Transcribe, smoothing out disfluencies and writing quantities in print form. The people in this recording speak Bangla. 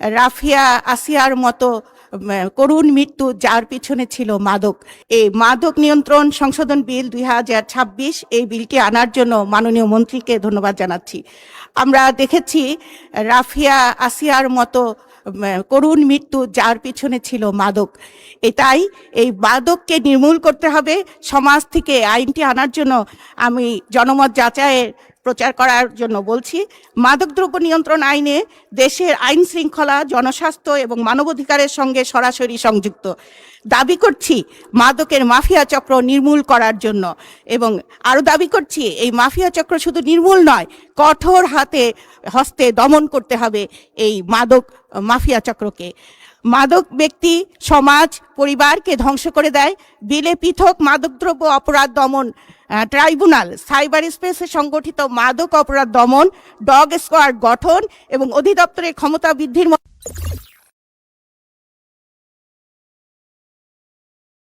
রাফিয়া আসিয়ার মতো করুণ মৃত্যু, যার পিছনে ছিল মাদক। এই মাদক নিয়ন্ত্রণ সংশোধন বিল 2026, এই বিলটি আনার জন্য মাননীয় মন্ত্রীকে ধন্যবাদ জানাচ্ছি। আমরা দেখেছি রাফিয়া আসিয়ার মতো করুণ মৃত্যু, যার পিছনে ছিল মাদক। তাই এই মাদককে নির্মূল করতে হবে। সমাজ থেকে আইনটি আনার জন্য আমি জনমত যাচাইয়ের প্রচার করার জন্য বলছি। মাদকদ্রব্য নিয়ন্ত্রণ আইনে দেশের আইন শৃঙ্খলা, জনস্বাস্থ্য এবং মানবাধিকারের সঙ্গে সরাসরি সংযুক্ত। দাবি করছি মাদকের মাফিয়া চক্র নির্মূল করার জন্য, এবং আরও দাবি করছি এই মাফিয়া চক্র শুধু নির্মূল নয়, কঠোর হস্তে দমন করতে হবে এই মাদক মাফিয়া চক্রকে। মাদক ব্যক্তি, সমাজ, পরিবারকে ধ্বংস করে দেয়। বিলে পৃথক মাদকদ্রব্য অপরাধ দমন ট্রাইব্যুনাল, সাইবার স্পেসে সংগঠিত মাদক অপরাধ দমন, ডগ স্কোয়াড গঠন এবং অধিদপ্তরের ক্ষমতা বৃদ্ধির